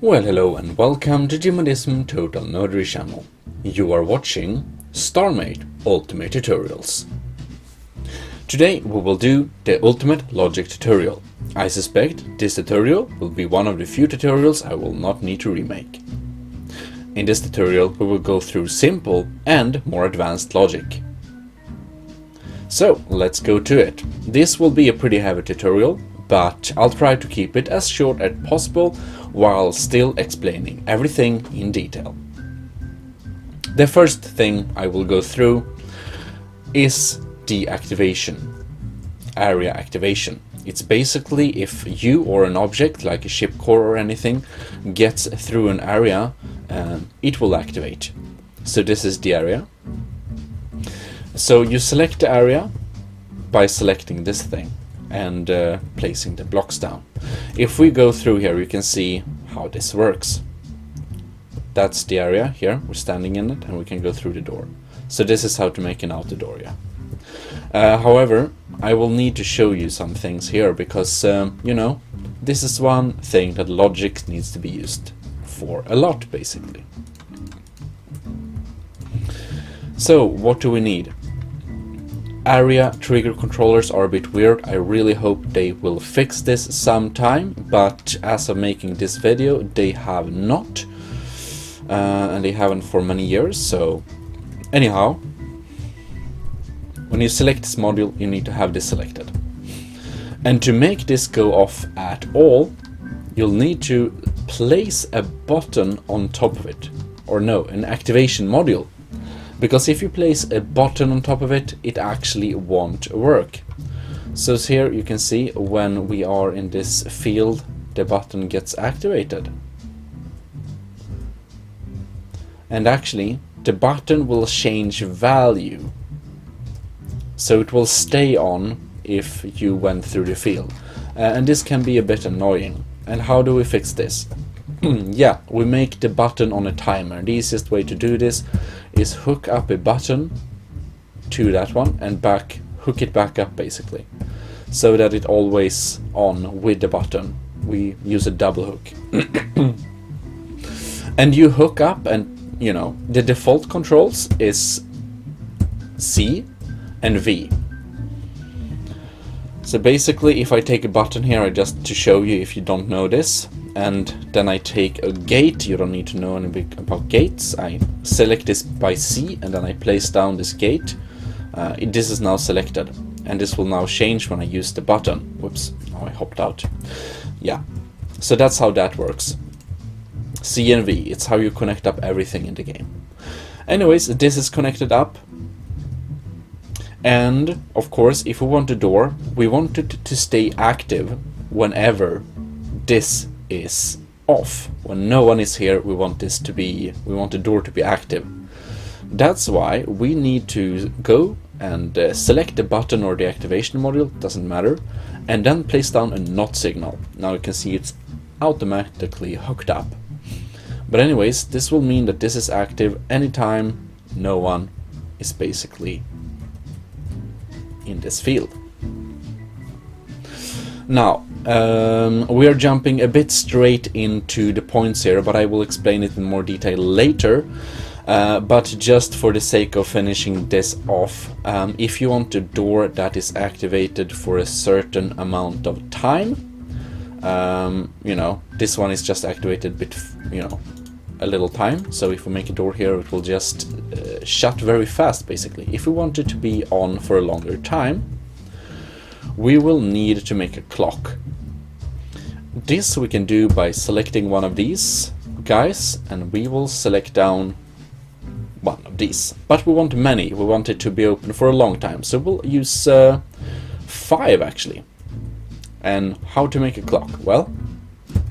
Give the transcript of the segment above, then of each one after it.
Well, hello and welcome to GMODISM Total Nerdery channel. You are watching StarMade Ultimate Tutorials. Today we will do the Ultimate Logic tutorial. I suspect this tutorial will be one of the few tutorials I will not need to remake. In this tutorial we will go through simple and more advanced logic. So let's go to it. This will be a pretty heavy tutorial, but I'll try to keep it as short as possible while still explaining everything in detail. The first thing I will go through is deactivation, area activation. It's basically if you or an object like a ship core or anything gets through an area, it will activate. So this is the area. So you select the area by selecting this thing and placing the blocks down. If we go through here, you can see how this works. That's the area here, we're standing in it, and we can go through the door. So this is how to make an outer door, yeah. However, I will need to show you some things here because, you know, this is one thing that logic needs to be used for a lot, basically. So, what do we need? Area trigger controllers are a bit weird. I really hope they will fix this sometime, but as of making this video they have not, and they haven't for many years. So anyhow, when you select this module you need to have this selected, and to make this go off at all you'll need to place a button on top of it, or no, an activation module. Because if you place a button on top of it, it actually won't work. So here you can see when we are in this field, the button gets activated. And actually, the button will change value. So it will stay on if you went through the field. And this can be a bit annoying. And how do we fix this? Yeah, we make the button on a timer. The easiest way to do this is hook up a button to that one and hook it back up basically, so that it always on with the button. We use a double hook. And you hook up, and you know, the default controls is C and V. So basically if I take a button here, just to show you if you don't know this, and then I take a gate, you don't need to know anything about gates. I select this by C and then I place down this gate. This is now selected, and this will now change when I use the button. Whoops, oh, I hopped out. Yeah, so that's how that works. C and V, it's how you connect up everything in the game. Anyways, this is connected up. And of course, if we want the door, we want it to stay active whenever this is off. When no one is here, we want the door to be active. That's why we need to go and select the button or the activation module, doesn't matter, and then place down a not signal. Now you can see it's automatically hooked up. But anyways, this will mean that this is active anytime no one is basically in this field. Now, we are jumping a bit straight into the points here, but I will explain it in more detail later. But just for the sake of finishing this off, if you want a door that is activated for a certain amount of time, you know, this one is just activated a little time. So if we make a door here, it will just shut very fast basically. If we want it to be on for a longer time, we will need to make a clock. This we can do by selecting one of these guys, and we will select down one of these. But we want many, we want it to be open for a long time, so we'll use 5 actually. And how to make a clock? Well,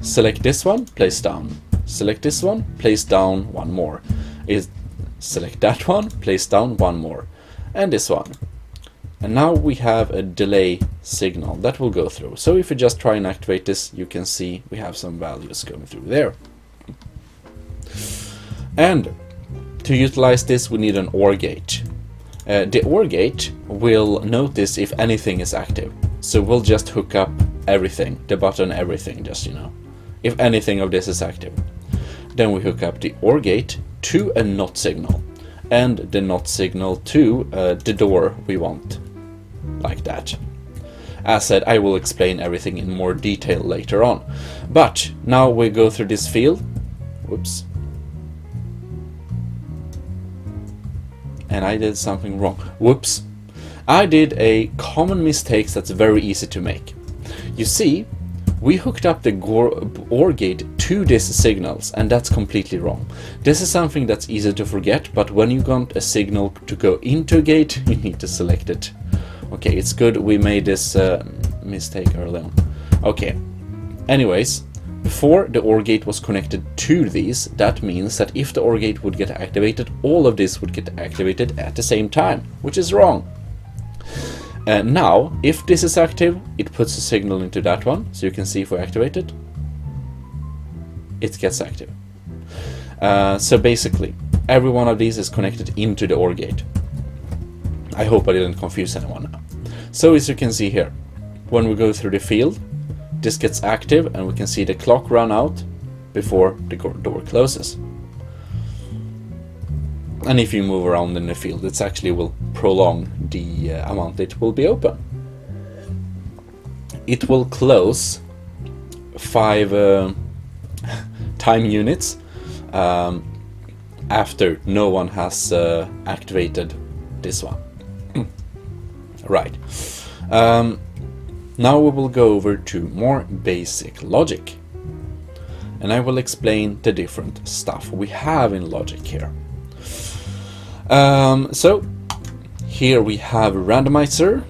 select this one, place down. Select this one, place down one more. Select that one, place down one more. And this one. And now we have a delay signal that will go through. So if we just try and activate this, you can see we have some values going through there. And to utilize this, we need an OR gate. The OR gate will notice if anything is active. So we'll just hook up everything, the button, everything, just, you know. if anything of this is active. Then we hook up the OR gate to a NOT signal, and the NOT signal to the door we want, like that. As said, I will explain everything in more detail later on. But now we go through this field. Whoops. And I did something wrong. Whoops. I did a common mistake that's very easy to make. You see, we hooked up the OR gate to these signals, and that's completely wrong. This is something that's easy to forget, but when you want a signal to go into a gate, you need to select it. Okay, it's good we made this mistake early on. Okay, anyways, before the OR gate was connected to these, that means that if the OR gate would get activated, all of this would get activated at the same time, which is wrong. Now, if this is active, it puts a signal into that one, so you can see if we activate it, it gets active. So basically, every one of these is connected into the OR gate. I hope I didn't confuse anyone now. So as you can see here, when we go through the field, this gets active and we can see the clock run out before the door closes. And if you move around in the field, it actually will prolong the amount it will be open. It will close 5 time units after no one has activated this one. Right. Now we will go over to more basic logic. And I will explain the different stuff we have in logic here. So here we have a randomizer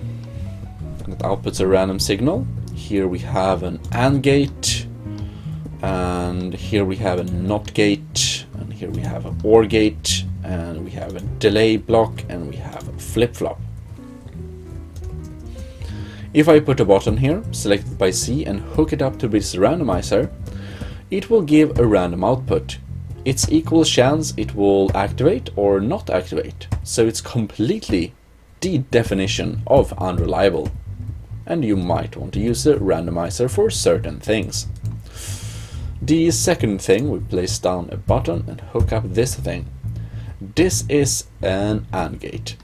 that outputs a random signal. Here we have an AND gate, and here we have a NOT gate, and here we have an OR gate, and we have a delay block, and we have a flip-flop. If I put a button here, selected by C, and hook it up to this randomizer, it will give a random output. It's equal chance it will activate or not activate, so it's completely the definition of unreliable. And you might want to use a randomizer for certain things. The second thing, we place down a button and hook up this thing. This is an AND gate,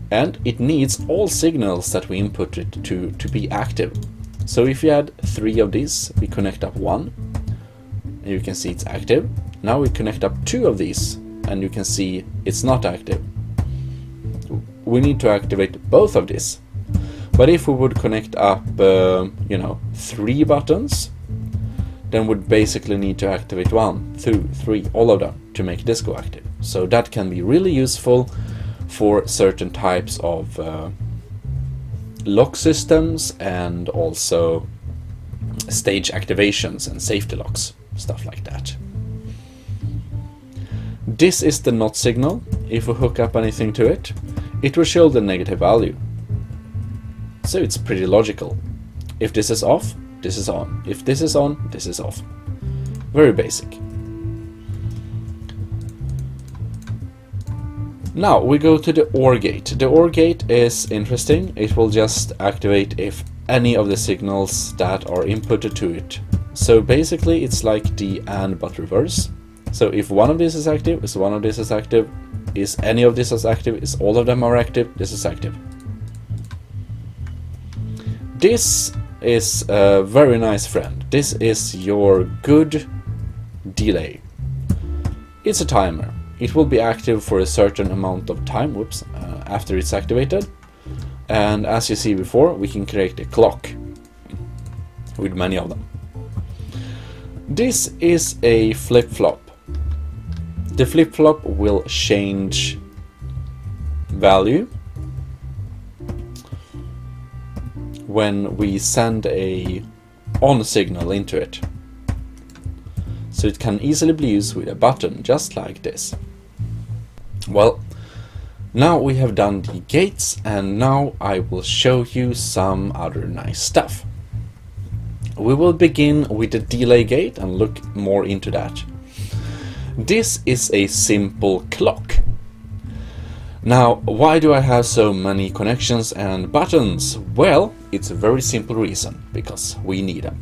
and it needs all signals that we input it to be active. So if you add 3 of these, we connect up 1, and you can see it's active. Now we connect up 2 of these, and you can see it's not active. We need to activate both of these. But if we would connect up, 3 buttons, then we'd basically need to activate 1, 2, 3, all of them to make this go active. So that can be really useful for certain types of lock systems, and also stage activations and safety locks, stuff like that. This is the NOT signal. If we hook up anything to it, it will show the negative value. So it's pretty logical. If this is off, this is on. If this is on, this is off. Very basic. Now we go to the OR gate. The OR gate is interesting. It will just activate if any of the signals that are inputted to it. So basically it's like the AND but reverse. So if one of these is active, is one of these is active, is any of this is active, is all of them are active, this is active. This is a very nice friend. This is your good delay. It's a timer. It will be active for a certain amount of time, after it's activated. And as you see before, we can create a clock with many of them. This is a flip-flop. The flip-flop will change value when we send a on signal into it. So it can easily be used with a button, just like this. Well, now we have done the gates, and now I will show you some other nice stuff. We will begin with the delay gate and look more into that. This is a simple clock. Now, why do I have so many connections and buttons? Well, it's a very simple reason, because we need them.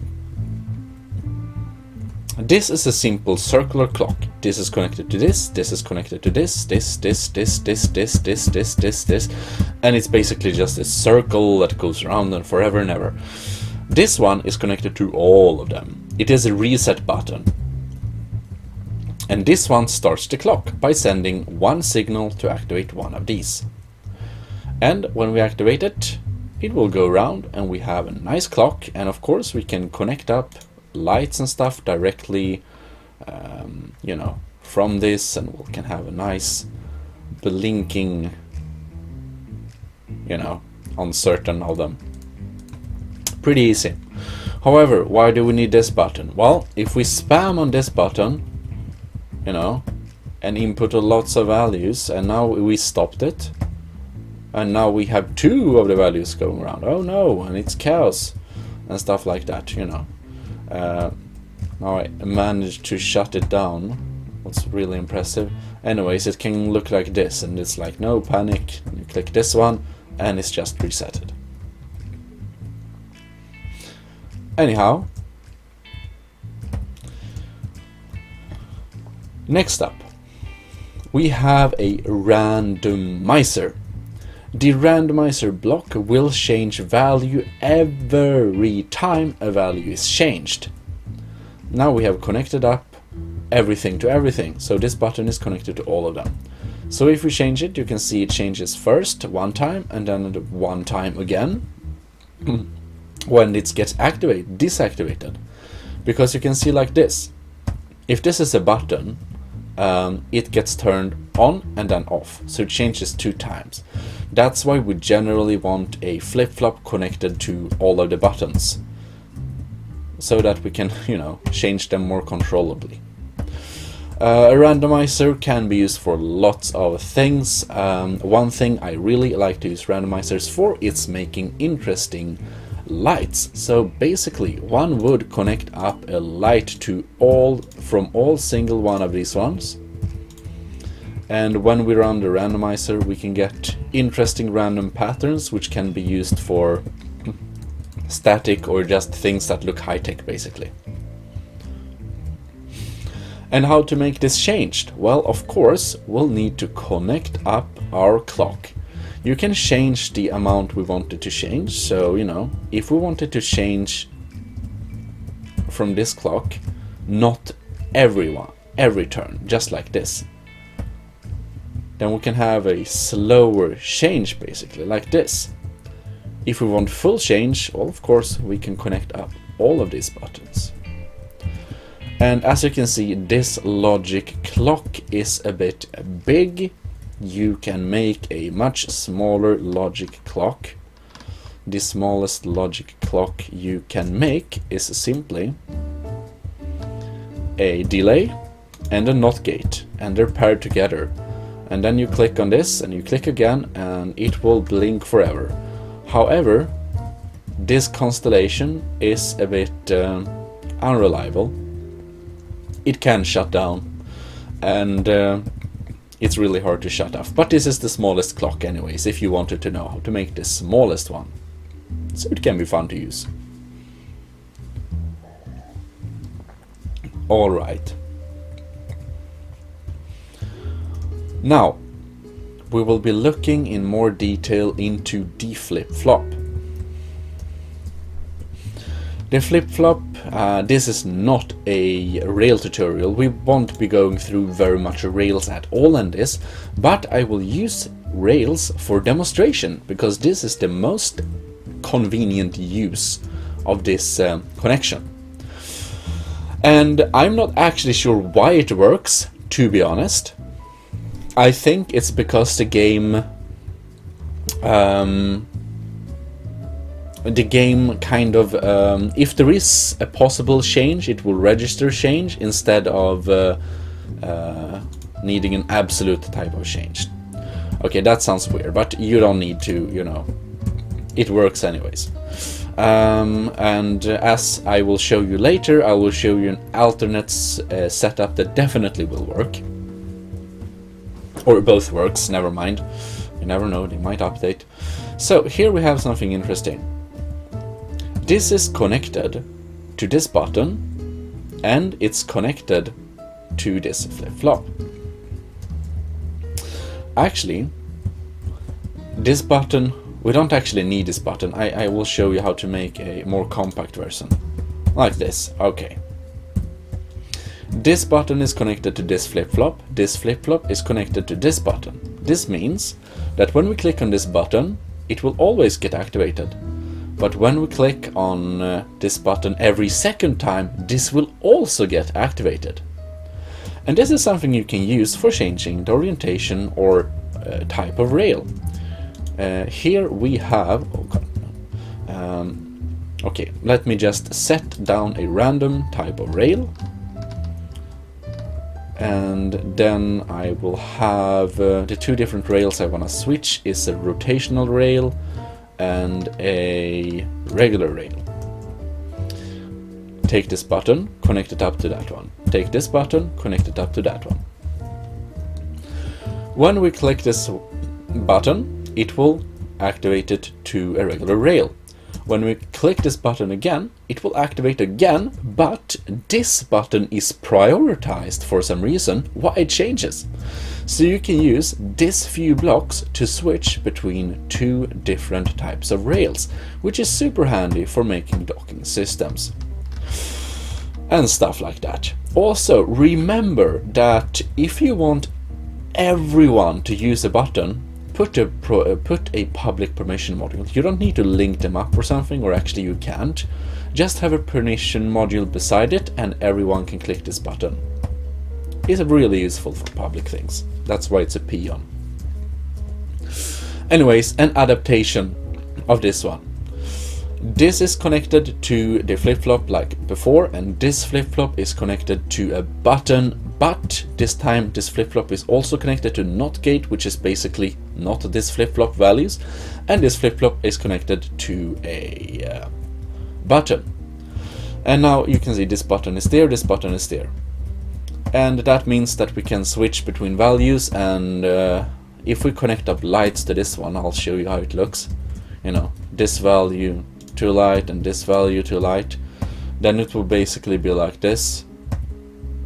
This is a simple circular clock. This is connected to this is connected to this, and it's basically just a circle that goes around and forever and ever. This one is connected to all of them. It is a reset button. And this one starts the clock by sending one signal to activate one of these. And when we activate it, it will go around and we have a nice clock, and of course we can connect up lights and stuff directly, you know, from this, and we can have a nice blinking, you know, on certain of them. Pretty easy. However, why do we need this button? Well, if we spam on this button, you know, and input lots of values, and now we stopped it, and now we have two of the values going around. Oh no, and it's chaos and stuff like that, you know. Now I managed to shut it down. What's really impressive. Anyways, it can look like this, and it's like no panic. You click this one and it's just resetted. Anyhow, next up we have a randomizer. The randomizer block will change value every time a value is changed. Now we have connected up everything to everything, so this button is connected to all of them. So if we change it, you can see it changes first one time and then one time again when it gets deactivated. Because you can see like this, if this is a button, it gets turned on and then off, so it changes 2 times. That's why we generally want a flip-flop connected to all of the buttons, so that we can, you know, change them more controllably. A randomizer can be used for lots of things. One thing I really like to use randomizers for is making interesting lights. So basically one would connect up a light to from all single one of these ones, and when we run the randomizer we can get interesting random patterns which can be used for static or just things that look high-tech basically. And how to make this changed? Well, of course we'll need to connect up our clock. You can change the amount we wanted to change, so you know, if we wanted to change from this clock, not every turn, just like this, then we can have a slower change basically like this. If we want full change, well, of course we can connect up all of these buttons. And as you can see, this logic clock is a bit big. You can make a much smaller logic clock. The smallest logic clock you can make is simply a delay and a NOT gate, and they're paired together. And then you click on this and you click again and it will blink forever. However, this constellation is a bit unreliable. It can shut down, and it's really hard to shut off. But this is the smallest clock anyways, if you wanted to know how to make the smallest one. So it can be fun to use. Alright. Now, we will be looking in more detail into the flip-flop. The flip-flop, this is not a rail tutorial. We won't be going through very much rails at all in this, but I will use rails for demonstration because this is the most convenient use of this connection. And I'm not actually sure why it works, to be honest. I think it's because the game kind of, if there is a possible change, it will register change instead of needing an absolute type of change. Okay, that sounds weird, but you don't need to, you know, it works anyways. And as I will show you later, I will show you an alternate setup that definitely will work. Or both works, never mind. You never know, they might update. So here we have something interesting. This is connected to this button, and it's connected to this flip-flop. Actually, this button, we don't actually need this button. I will show you how to make a more compact version. Like this, okay. This button is connected to this flip-flop. This flip-flop is connected to this button. This means that when we click on this button, it will always get activated. But when we click on this button every second time, this will also get activated. And this is something you can use for changing the orientation or type of rail. Here we have, okay, let me just set down a random type of rail. And then I will have the two different rails I want to switch is a rotational rail and a regular rail. Take this button, connect it up to that one. Take this button, connect it up to that one. When we click this button, it will activate it to a regular rail. When we click this button again, it will activate again, but this button is prioritized for some reason. Why it changes? So you can use these few blocks to switch between two different types of rails, which is super handy for making docking systems and stuff like that. Also, remember that if you want everyone to use a button, put a public permission module. You don't need to link them up or something, or actually you can't. Just have a permission module beside it and everyone can click this button. It's really useful for public things. That's why it's a peon. Anyways, an adaptation of this one. This is connected to the flip-flop like before, and this flip-flop is connected to a button, but this time this flip-flop is also connected to Nand Gate, which is basically not this flip-flop values, and this flip-flop is connected to a button. And now you can see this button is there, this button is there. And that means that we can switch between values, and if we connect up lights to this one, I'll show you how it looks. You know, this value to light and this value to light, then it will basically be like this.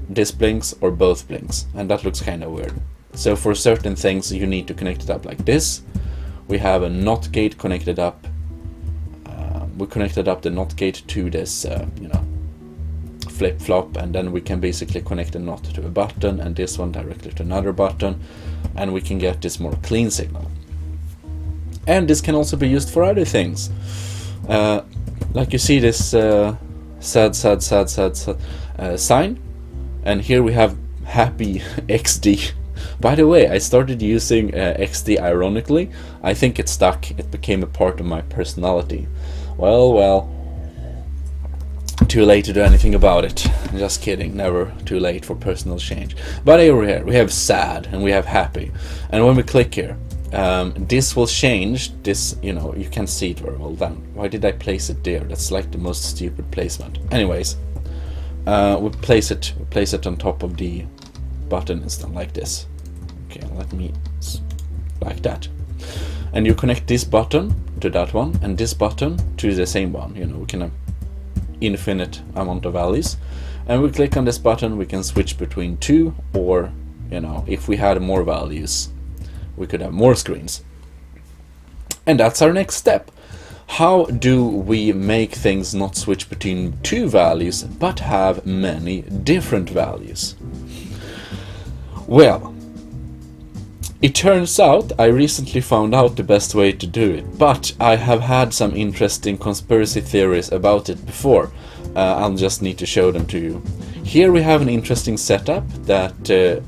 This blinks or both blinks, and that looks kind of weird. So for certain things you need to connect it up like this. We have a Nand Gate connected up. We connected up the Nand Gate to this, you know, flip-flop, and then we can basically connect a knot to a button and this one directly to another button, and we can get this more clean signal. And this can also be used for other things. Like you see this sad sign, and here we have happy XD. By the way, I started using XD ironically. I think it stuck. It became a part of my personality. Well, too late to do anything about it. Just kidding, never too late for personal change. But over here we have sad and we have happy, and when we click here, this will change this. You know, you can see it very well then. Why did I place it there? That's like the most stupid placement. Anyways, we place it on top of the button instead, like this. Okay, let me like that. And you connect this button to that one and this button to the same one. You know, we can have infinite amount of values, and we click on this button, we can switch between two, or you know, if we had more values we could have more screens. And that's our next step. How do we make things not switch between two values but have many different values? Well, it turns out I recently found out the best way to do it, but I have had some interesting conspiracy theories about it before. I'll just need to show them to you. Here we have an interesting setup that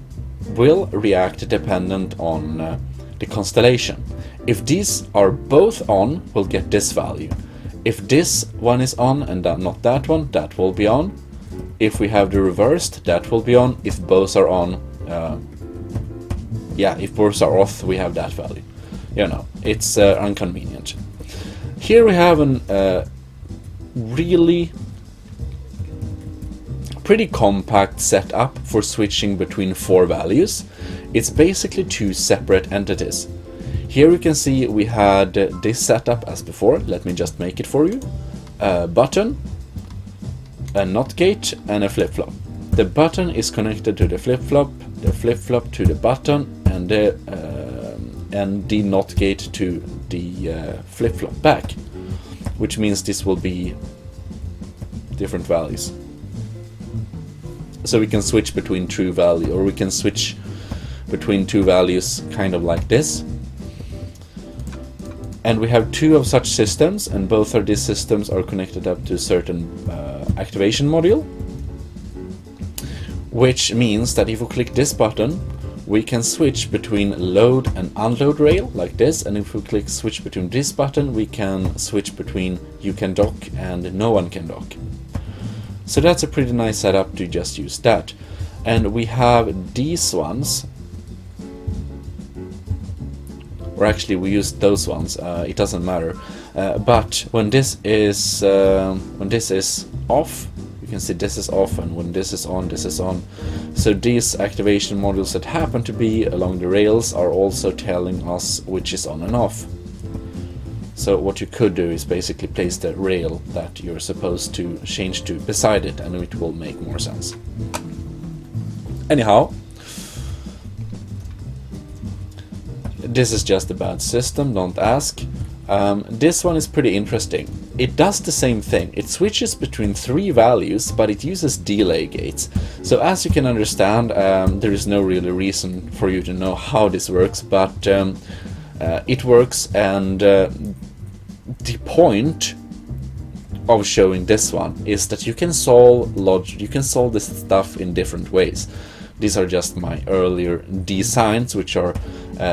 will react dependent on the constellation. If these are both on, we'll get this value. If this one is on and not that one, that will be on. If we have the reversed, that will be on. If both are on, if both are off, we have that value. You know, it's inconvenient. Here we have a really pretty compact setup for switching between four values. It's basically two separate entities. Here we can see we had this setup as before. Let me just make it for you. Button, a NOT gate and a flip-flop. The button is connected to the flip-flop to the button, and the NOT gate to the flip-flop back, which means this will be different values. So we can switch between true value, or we can switch between two values kind of like this. And we have two of such systems, and both of these systems are connected up to a certain activation module, which means that if we click this button, we can switch between load and unload rail like this, and if we click switch between this button, we can switch between you can dock and no one can dock. So that's a pretty nice setup to just use that. And we have these ones, or actually we use those ones, it doesn't matter. But when this is off, you can see this is off, and when this is on, this is on. So these activation modules that happen to be along the rails are also telling us which is on and off. So what you could do is basically place the rail that you're supposed to change to beside it, and it will make more sense. Anyhow, this is just a bad system, don't ask. This one is pretty interesting. It does the same thing. It switches between three values, but it uses delay gates. So as you can understand, there is no real reason for you to know how this works, but it works, and the point of showing this one is that you can solve logic, you can solve this stuff in different ways. These are just my earlier designs, which are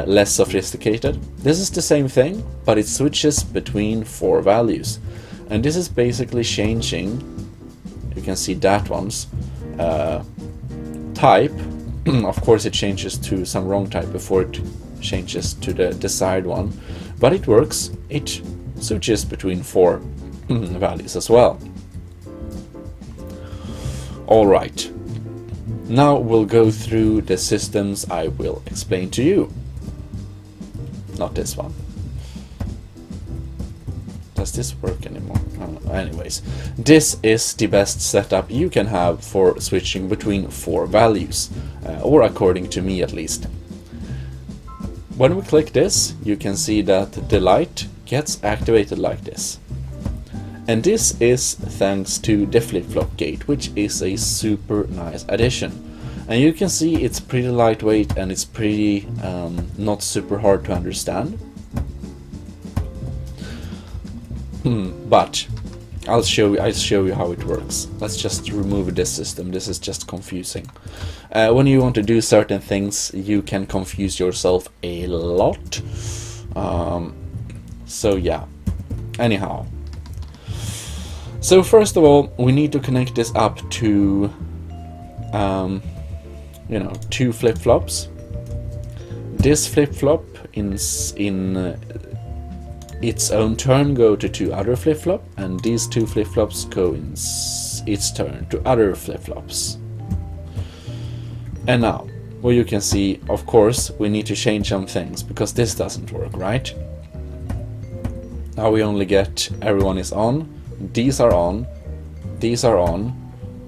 less sophisticated. This is the same thing, but it switches between four values. And this is basically changing, you can see that one's type. Of course it changes to some wrong type before it changes to the desired one. But it works, it switches between four values as well. Alright. Now we'll go through the systems I will explain to you. Not this one. Does this work anymore? Anyways, this is the best setup you can have for switching between four values, or according to me at least. When we click this, you can see that the light gets activated like this. And this is thanks to the flip-flop gate, which is a super nice addition. And you can see it's pretty lightweight, and it's pretty not super hard to understand. But I'll show you how it works. Let's just remove this system. This is just confusing. When you want to do certain things, you can confuse yourself a lot. So yeah. Anyhow. So first of all, we need to connect this up to, two flip-flops. This flip-flop in its own turn go to two other flip-flop, and these two flip-flops go in its turn to other flip-flops. And now, well, you can see, of course, we need to change some things, because this doesn't work, right? Now we only get everyone is on, these are on,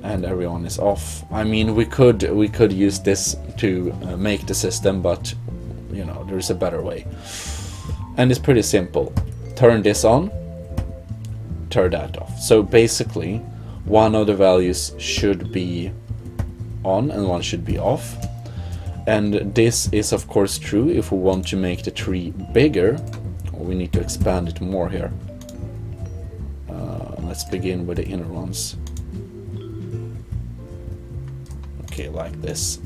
and everyone is off. I mean, we could use this to make the system, but you know, there's a better way. And it's pretty simple. Turn this on, turn that off. So basically, one of the values should be on and one should be off. And this is of course true if we want to make the tree bigger. We need to expand it more here. Let's begin with the inner ones. Okay, like this.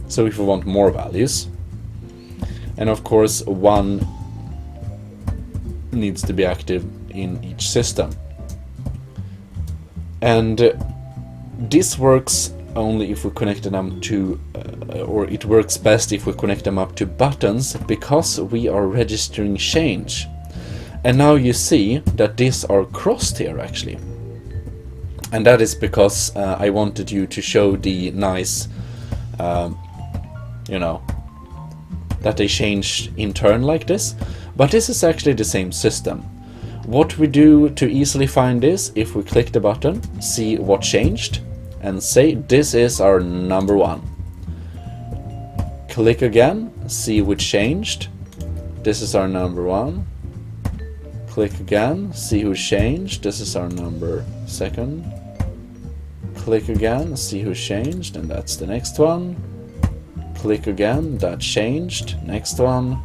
So if we want more values, and of course one needs to be active in each system. And this works only if we connect them to, or it works best if we connect them up to buttons, because we are registering change. And now you see that these are crossed here actually. And that is because I wanted you to show the nice, you know, that they changed in turn like this. But this is actually the same system. What we do to easily find this, if we click the button, see what changed, and say this is our number 1. Click again, see what changed. This is our number 1. Click again, see who changed. This is our number 2. Click again, see who changed, and that's the next one. Click again, that changed. Next one.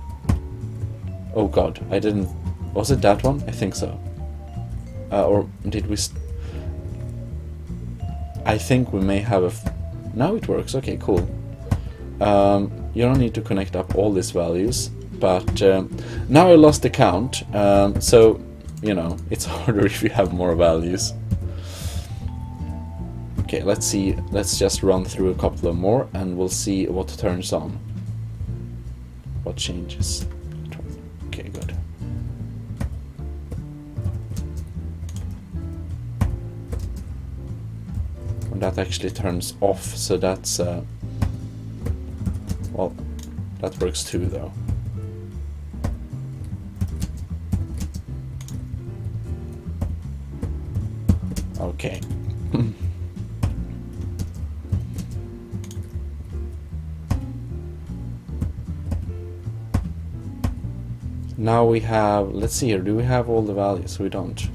Oh god, I didn't... Was it that one? I think so. Or did we... I think we may have a... Now it works, okay, cool. You don't need to connect up all these values, but now I lost the count, so, you know, it's harder if you have more values. Okay, let's see, let's just run through a couple of more and we'll see what turns on. What changes. Okay, good. And that actually turns off, so that's, well, that works too though. Okay. Now we have, let's see here, do we have all the values? We don't.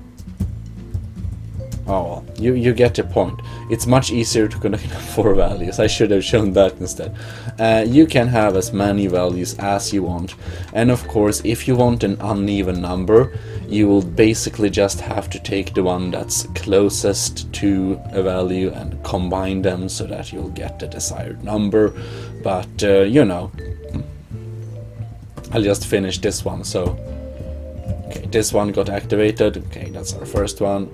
Oh well, you get the point. It's much easier to connect 4 values. I should have shown that instead. You can have as many values as you want. And of course, if you want an uneven number, you will basically just have to take the one that's closest to a value and combine them so that you'll get the desired number. But, you know, I'll just finish this one. So, okay, this one got activated. Okay, that's our first one.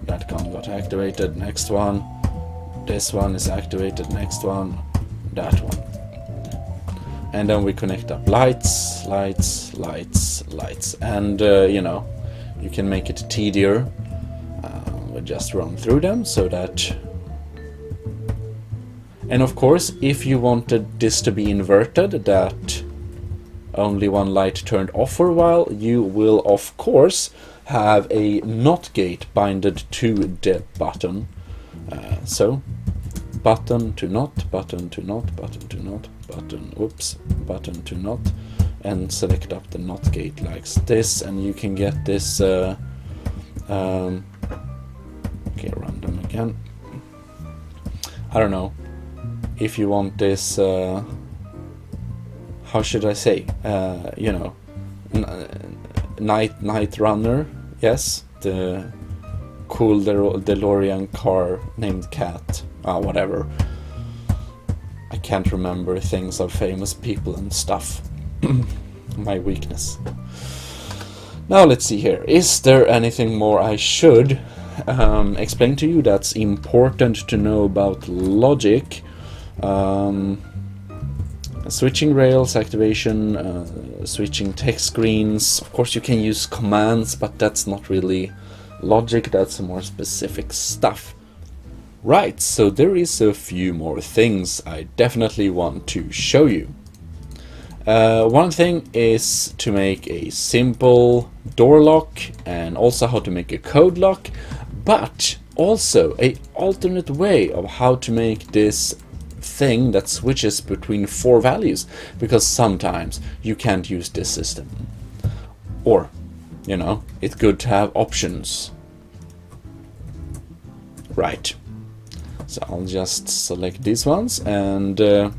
That one got activated. Next one. This one is activated. Next one. That one. And then we connect up lights, lights, lights, lights. And, you know, you can make it tedious. We just run through them so that... And of course, if you wanted this to be inverted, that only one light turned off for a while, you will of course have a NOT gate binded to the button. So button to NOT, button to NOT, button to NOT, button, oops, button to NOT, and select up the NOT gate like this, and you can get this okay, random again. I don't know if you want this how should I say, you know, night runner, yes, the cool DeLorean car named Cat, whatever. I can't remember things of famous people and stuff. My weakness. Now let's see here. Is there anything more I should explain to you that's important to know about logic? Switching rails, activation, switching text screens. Of course you can use commands, but that's not really logic, that's more specific stuff. Right, so there is a few more things I definitely want to show you. One thing is to make a simple door lock, and also how to make a code lock, but also an alternate way of how to make this thing that switches between 4 values, because sometimes you can't use this system. Or, you know, it's good to have options. Right. So I'll just select these ones and build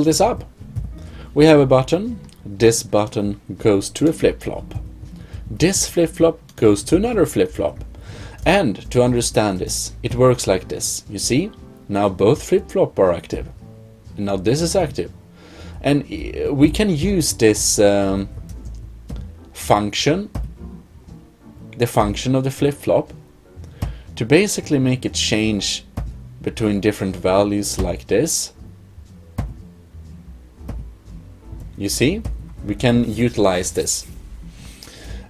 this up. We have a button. This button goes to a flip-flop. This flip-flop goes to another flip-flop. And to understand this, it works like this. You see, now both flip-flop are active. And now this is active. And we can use this function, the function of the flip-flop, to basically make it change between different values like this. You see, we can utilize this.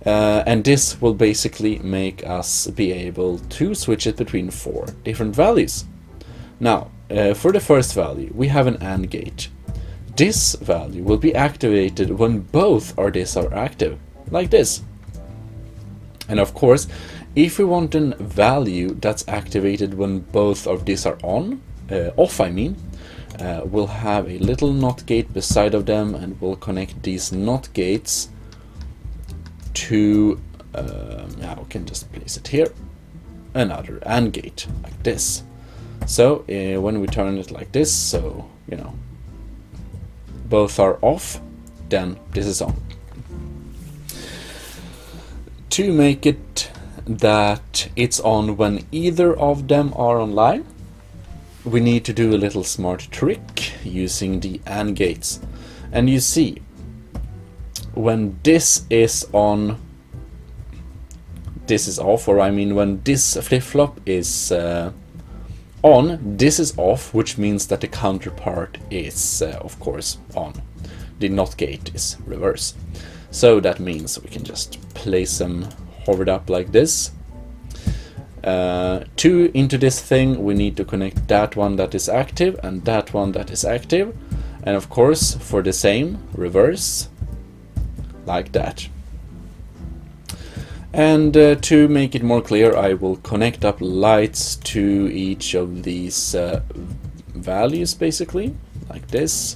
And this will basically make us be able to switch it between 4 different values. Now, for the first value, we have an AND gate. this value will be activated when both our dis are active, like this. And of course, if we want a value that's activated when both of these are off, we'll have a little NOT gate beside of them, and we'll connect these NOT gates to, we can just place it here, another AND gate, like this. So when we turn it like this, so, you know, both are off, then this is on. To make it that it's on when either of them are online, we need to do a little smart trick using the AND gates. And you see, when this is on, this is off, or when this flip-flop is on, this is off, which means that the counterpart is of course on. The NOT gate is reverse. So that means we can just place them hovered up like this. Into this thing we need to connect that one that is active and that one that is active, and of course for the same, reverse, like that. And to make it more clear, I will connect up lights to each of these values, basically, like this.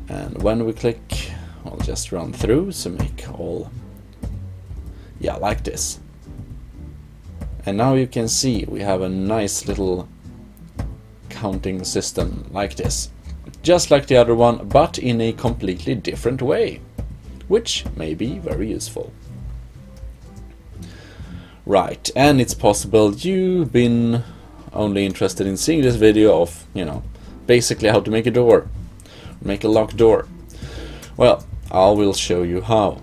And when we click, I'll just run through, so make all, yeah, like this. And now you can see we have a nice little counting system like this, just like the other one, but in a completely different way, which may be very useful. Right, and it's possible you've been only interested in seeing this video of, you know, basically how to make a door, make a locked door. Well, I will show you how.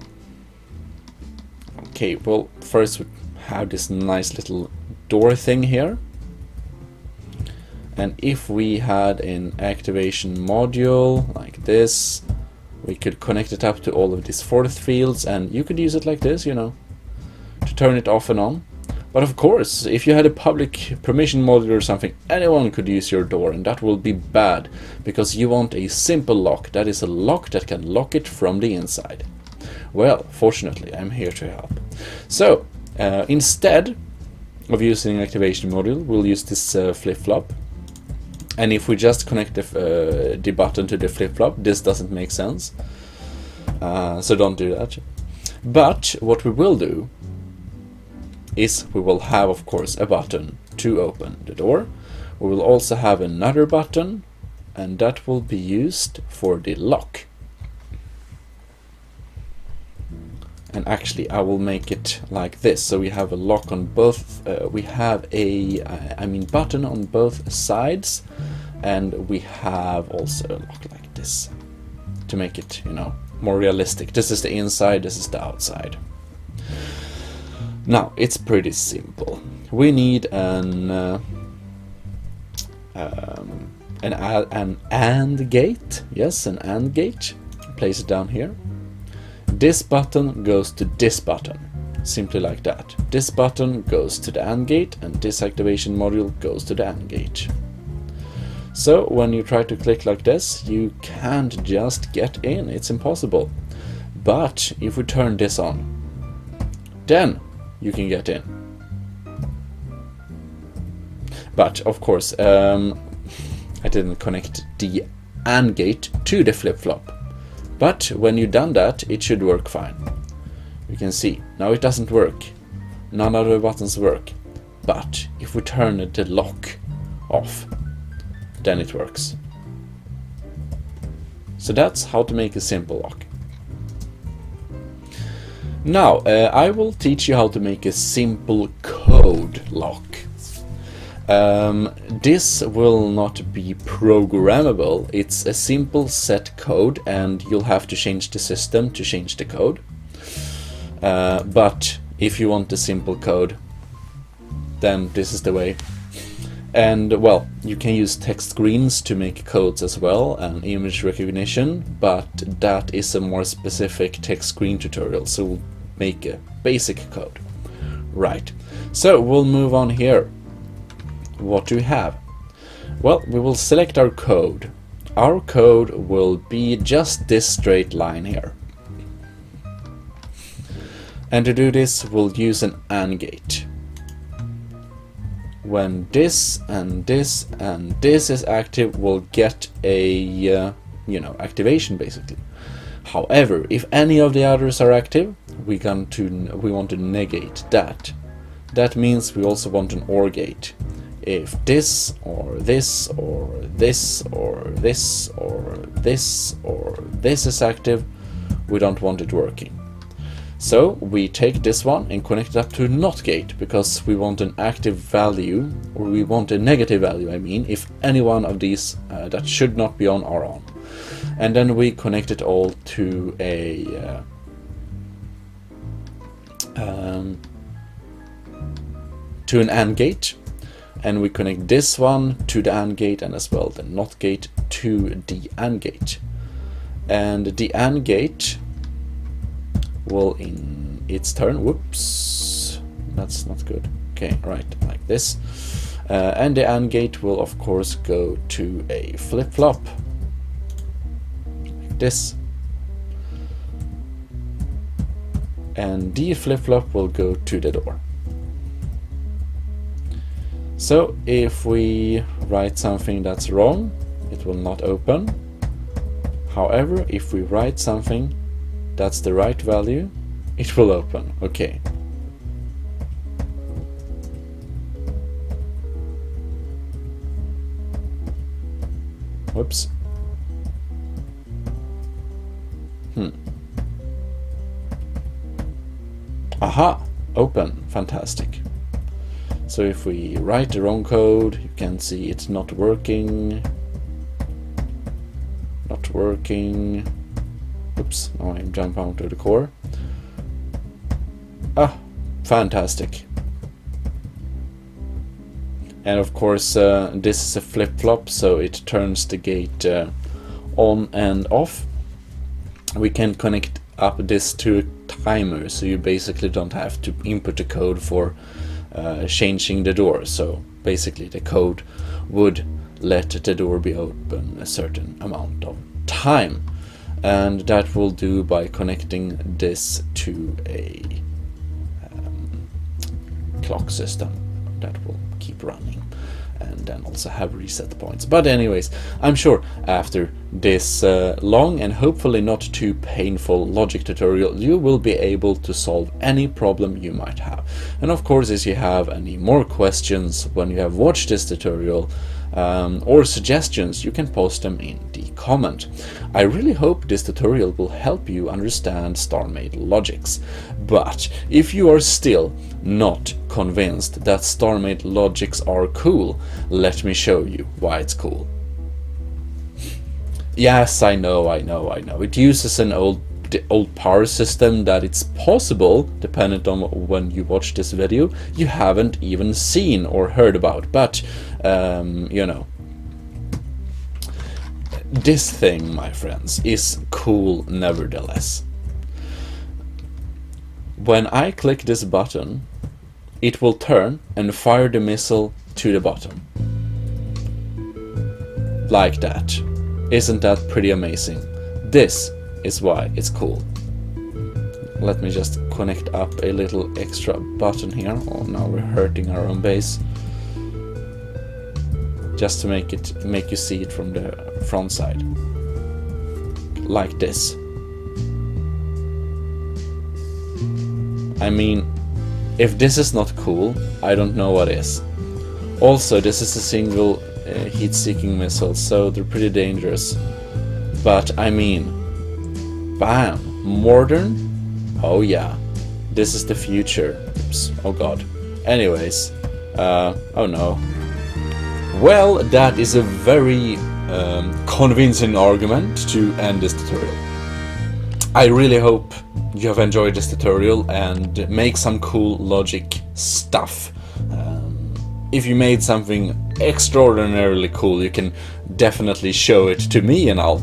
Okay, well, first we have this nice little door thing here. And if we had an activation module like this, we could connect it up to all of these force fields, and you could use it like this, you know, to turn it off and on. But of course, if you had a public permission module or something, anyone could use your door, and that will be bad, because you want a simple lock, that is a lock that can lock it from the inside. Well, fortunately, I'm here to help. So, instead of using an activation module, we'll use this flip-flop. And if we just connect the button to the flip-flop, this doesn't make sense. So don't do that. But what we will do is we will have, of course, a button to open the door. We will also have another button, and that will be used for the lock. And actually I will make it like this, so we have a lock on both, we have a button on both sides, and we have also a lock like this to make it, you know, more realistic. This is the inside, this is the outside. Now it's pretty simple. We need an AND gate. Yes, an AND gate. Place it down here. This button goes to this button, simply like that. This button goes to the AND gate, and this activation module goes to the AND gate. So when you try to click like this, you can't just get in, it's impossible. But if we turn this on, then you can get in. But of course, I didn't connect the AND gate to the flip-flop. But when you've done that, it should work fine. You can see, now it doesn't work. None of the buttons work. But if we turn the lock off, then it works. So that's how to make a simple lock. Now, I will teach you how to make a simple code lock. This will not be programmable. It's a simple set code, and you'll have to change the system to change the code. But if you want the simple code, then this is the way. And well, you can use text screens to make codes as well, and image recognition, but that is a more specific text screen tutorial, so we'll make a basic code. Right, so we'll move on here. What do we have? Well, we will select our code. our code will be just this straight line here. And to do this, we'll use an AND gate. When this and this and this is active, we'll get a activation basically. However, if any of the others are active, we want to negate that. That means we also want an OR gate. If this or this or this or this or this or this is active, we don't want it working. So we take this one and connect it up to a NOT gate, because we want an active value, or we want a negative value, I mean, if any one of these that should not be on are on. And then we connect it all to a to an AND gate, and we connect this one to the AND gate, and as well the NOT gate to the AND gate. And the AND gate will, in its turn, whoops, that's not good. Okay, right, like this. And the AND gate will of course go to a flip-flop, like this. And the flip-flop will go to the door. So if we write something that's wrong, it will not open. However, if we write something that's the right value, it will open. Okay. Whoops. Aha! Open. Fantastic. So if we write the wrong code, you can see it's not working. Not working. Oops, now I jump out of the core. Ah, fantastic. And of course, this is a flip-flop, so it turns the gate on and off. We can connect up this to a timer, so you basically don't have to input the code for changing the door. So basically the code would let the door be open a certain amount of time. And that will do by connecting this to a clock system that will keep running, and then also have reset points. But anyways, I'm sure after this long and hopefully not too painful logic tutorial, you will be able to solve any problem you might have. And of course, if you have any more questions when you have watched this tutorial, or suggestions, you can post them in the comment. I really hope this tutorial will help you understand StarMade Logics. But if you are still not convinced that StarMade Logics are cool, let me show you why it's cool. Yes, I know. It uses an old power system that it's possible, depending on when you watch this video, you haven't even seen or heard about. But this thing, my friends, is cool nevertheless. When I click this button, it will turn and fire the missile to the bottom. Like that. Isn't that pretty amazing? This is why it's cool. Let me just connect up a little extra button here. Oh, now we're hurting our own base. Just to make you see it from the front side. Like this. I mean, if this is not cool, I don't know what is. Also, this is a single heat-seeking missile, so they're pretty dangerous. But I mean, bam! Modern? Oh yeah. This is the future. Oops. Oh god. Anyways. Oh no. Well, that is a very convincing argument to end this tutorial. I really hope you have enjoyed this tutorial and make some cool logic stuff. If you made something extraordinarily cool, you can definitely show it to me and I'll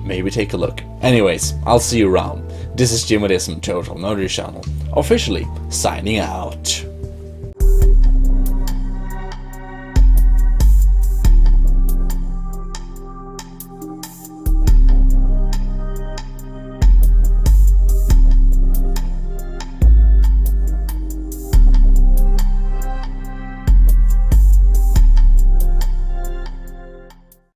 maybe take a look. Anyways, I'll see you around. This is GMODISM Total Nerdery Channel, officially signing out.